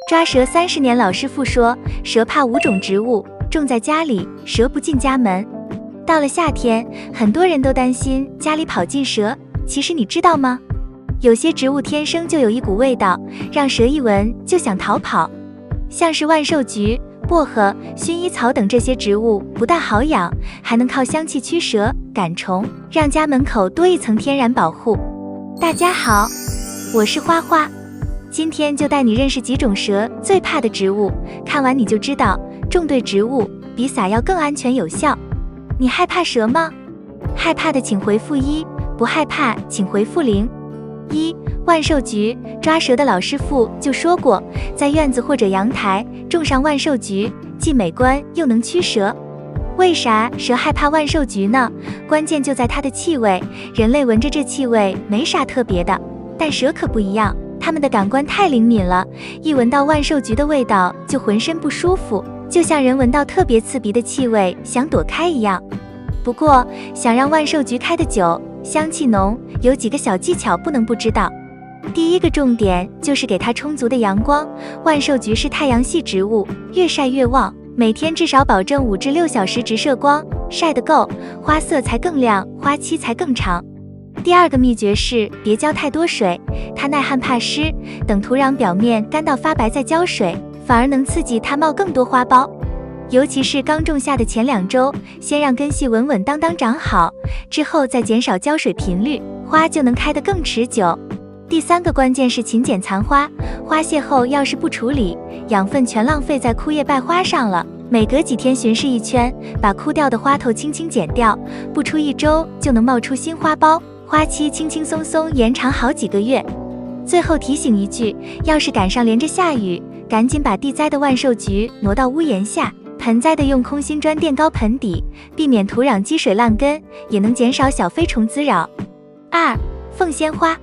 抓蛇30年老师傅说，蛇怕5种植物，种在家里，蛇不进家门。到了夏天，很多人都担心家里跑进蛇，其实你知道吗？有些植物天生就有一股味道，让蛇一闻就想逃跑。像是万寿菊、薄荷、薰衣草等这些植物不但好养，还能靠香气驱蛇赶虫，让家门口多一层天然保护。大家好，我是花花，今天就带你认识几种蛇最怕的植物，看完你就知道种对植物比撒药更安全有效。你害怕蛇吗？害怕的请回复1，不害怕请回复0。万寿菊，抓蛇的老师傅就说过，在院子或者阳台种上万寿菊，既美观又能驱蛇。为啥蛇害怕万寿菊呢？关键就在它的气味，人类闻着这气味没啥特别的，但蛇可不一样，它们的感官太灵敏了，一闻到万寿菊的味道就浑身不舒服，就像人闻到特别刺鼻的气味想躲开一样。不过想让万寿菊开得久，香气浓，有几个小技巧不能不知道。第一个重点就是给它充足的阳光，万寿菊是太阳系植物，越晒越旺，每天至少保证5至6小时直射光，晒得够，花色才更亮，花期才更长。第二个秘诀是别浇太多水，它耐旱怕湿，等土壤表面干到发白再浇水，反而能刺激它冒更多花苞。尤其是刚种下的前2周，先让根系稳稳当当长好，之后再减少浇水频率，花就能开得更持久。第3个关键是勤剪残花，花谢后要是不处理，养分全浪费在枯叶败花上了。每隔几天巡视一圈，把枯掉的花头轻轻剪掉，不出1周就能冒出新花苞，花期轻轻松松延长好几个月。最后提醒一句，要是赶上连着下雨，赶紧把地栽的万寿菊挪到屋檐下，盆栽的用空心砖垫高盆底，避免土壤积水烂根，也能减少小飞虫滋扰。凤仙花，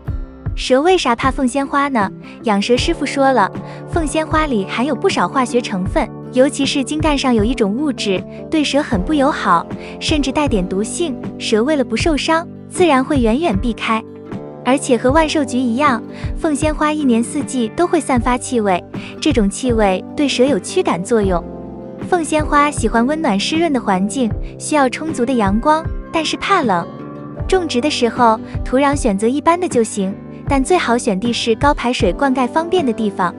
蛇为啥怕凤仙花呢？养蛇师傅说了，凤仙花里含有不少化学成分，尤其是茎干上有一种物质，对蛇很不友好，甚至带点毒性，蛇为了不受伤，自然会远远避开。而且和万寿菊一样，凤仙花1年4季都会散发气味，这种气味对蛇有驱赶作用。凤仙花喜欢温暖湿润的环境，需要充足的阳光，但是怕冷。种植的时候，土壤选择一般的就行，但最好选地势高、排水灌溉方便的地方。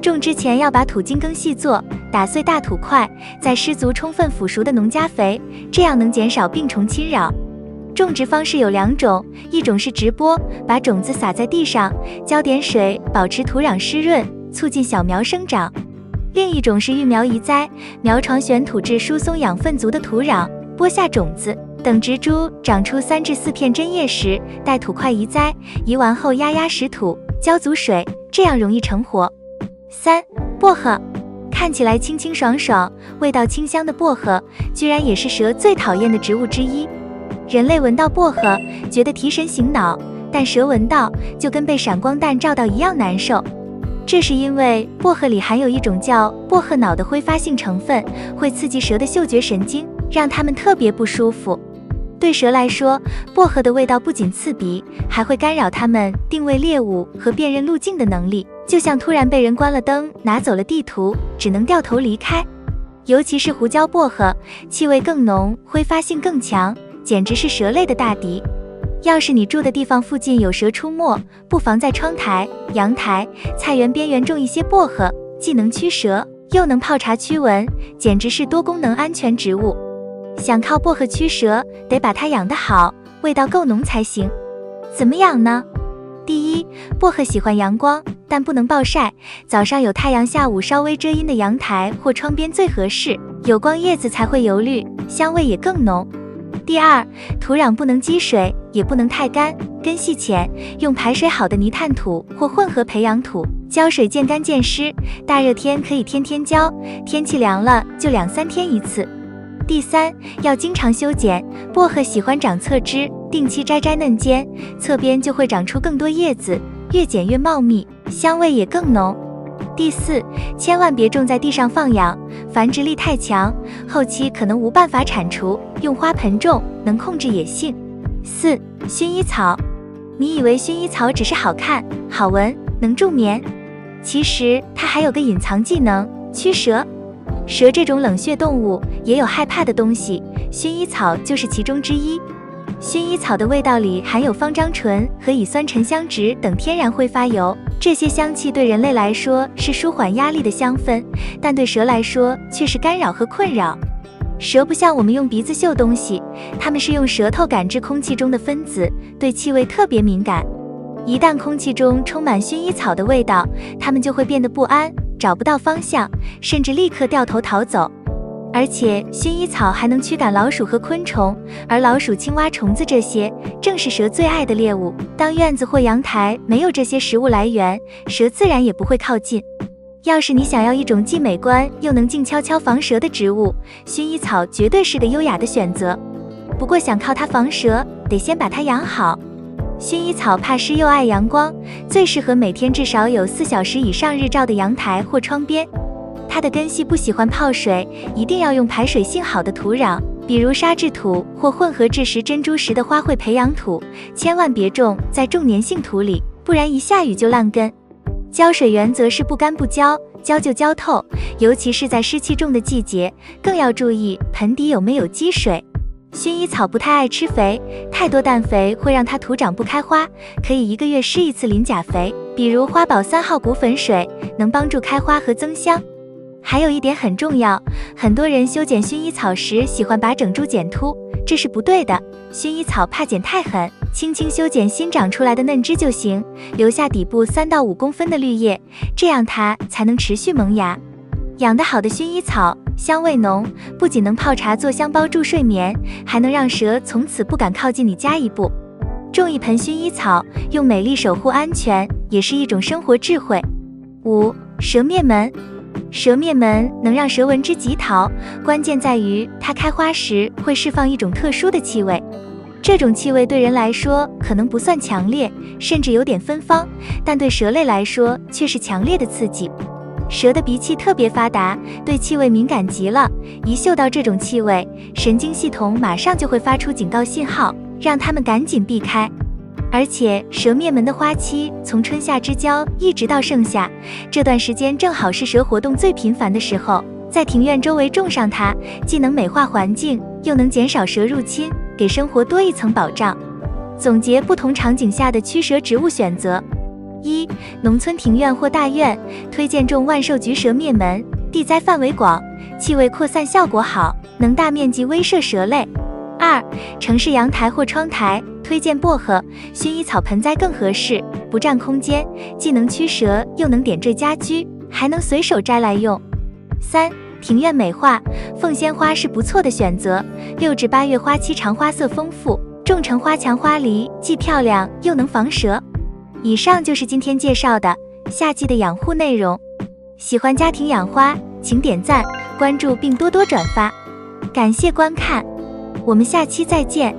种之前要把土精耕细作，打碎大土块，再施足充分腐熟的农家肥，这样能减少病虫侵扰。种植方式有2种，一种是直播，把种子撒在地上，浇点水，保持土壤湿润，促进小苗生长。另一种是育苗移栽，苗床选土质疏松养分足的土壤，播下种子，等植株长出3至4片针叶时，带土块移栽，移完后压实土，浇足水，这样容易成活。薄荷，看起来清清爽爽，味道清香的薄荷，居然也是蛇最讨厌的植物之一。人类闻到薄荷觉得提神醒脑，但蛇闻到就跟被闪光弹照到一样难受。这是因为薄荷里含有一种叫薄荷脑的挥发性成分，会刺激蛇的嗅觉神经，让它们特别不舒服。对蛇来说，薄荷的味道不仅刺鼻，还会干扰它们定位猎物和辨认路径的能力，就像突然被人关了灯，拿走了地图，只能掉头离开。尤其是胡椒薄荷，气味更浓，挥发性更强，简直是蛇类的大敌。要是你住的地方附近有蛇出没，不妨在窗台、阳台、菜园边缘种一些薄荷，既能驱蛇，又能泡茶驱蚊，简直是多功能安全植物。想靠薄荷驱蛇，得把它养得好，味道够浓才行。怎么养呢？第一，薄荷喜欢阳光，但不能暴晒，早上有太阳，下午稍微遮阴的阳台或窗边最合适，有光叶子才会油绿，香味也更浓。第二，土壤不能积水，也不能太干，根系浅，用排水好的泥炭土或混合培养土，浇水见干见湿，大热天可以天天浇，天气凉了就2、3天一次。第三，要经常修剪，薄荷喜欢长侧枝，定期摘嫩尖，侧边就会长出更多叶子，越剪越茂密，香味也更浓。第四，千万别种在地上放养，繁殖力太强，后期可能无办法铲除，用花盆种，能控制野性。4. 薰衣草，你以为薰衣草只是好看、好闻，能助眠？其实它还有个隐藏技能，驱蛇。蛇这种冷血动物也有害怕的东西，薰衣草就是其中之一。薰衣草的味道里含有芳樟醇和乙酸沉香酯等天然挥发油，这些香气对人类来说是舒缓压力的香氛，但对蛇来说却是干扰和困扰。蛇不像我们用鼻子嗅东西，它们是用舌头感知空气中的分子，对气味特别敏感。一旦空气中充满薰衣草的味道，它们就会变得不安，找不到方向，甚至立刻掉头逃走。而且薰衣草还能驱赶老鼠和昆虫，而老鼠、青蛙、虫子这些正是蛇最爱的猎物。当院子或阳台没有这些食物来源，蛇自然也不会靠近。要是你想要一种既美观又能静悄悄防蛇的植物，薰衣草绝对是个优雅的选择。不过想靠它防蛇，得先把它养好。薰衣草怕湿又爱阳光，最适合每天至少有4小时以上日照的阳台或窗边。它的根系不喜欢泡水，一定要用排水性好的土壤，比如沙质土或混合制石珍珠石的花卉培养土，千万别种在重粘性土里，不然一下雨就烂根。浇水原则是不干不浇，浇就浇透，尤其是在湿气重的季节，更要注意盆底有没有积水。薰衣草不太爱吃肥，太多氮肥会让它土长不开花，可以1个月施一次磷钾肥，比如花宝3号骨粉水，能帮助开花和增香。还有一点很重要，很多人修剪薰衣草时喜欢把整株剪秃，这是不对的。薰衣草怕剪太狠，轻轻修剪新长出来的嫩枝就行，留下底部3到5公分的绿叶，这样它才能持续萌芽。养得好的薰衣草香味浓，不仅能泡茶做香包助睡眠，还能让蛇从此不敢靠近你家一步。种一盆薰衣草，用美丽守护安全，也是一种生活智慧。5. 蛇灭门。蛇灭门能让蛇闻之即逃，关键在于它开花时会释放一种特殊的气味。这种气味对人来说可能不算强烈，甚至有点芬芳，但对蛇类来说却是强烈的刺激。蛇的鼻器特别发达，对气味敏感极了，一嗅到这种气味，神经系统马上就会发出警告信号，让它们赶紧避开。而且蛇灭门的花期从春夏之交一直到盛夏，这段时间正好是蛇活动最频繁的时候，在庭院周围种上它，既能美化环境，又能减少蛇入侵，给生活多一层保障。总结不同场景下的驱蛇植物选择。1. 农村庭院或大院，推荐种万寿菊蛇灭门，地栽范围广，气味扩散效果好，能大面积威慑蛇类。2. 城市阳台或窗台，推荐薄荷、薰衣草盆栽更合适，不占空间，既能驱蛇又能点缀家居，还能随手摘来用。3. 庭院美化，凤仙花是不错的选择，6至8月花期长，花色丰富，种成花墙花梨，既漂亮又能防蛇。以上就是今天介绍的夏季的养护内容。喜欢家庭养花，请点赞、关注并多多转发。感谢观看，我们下期再见。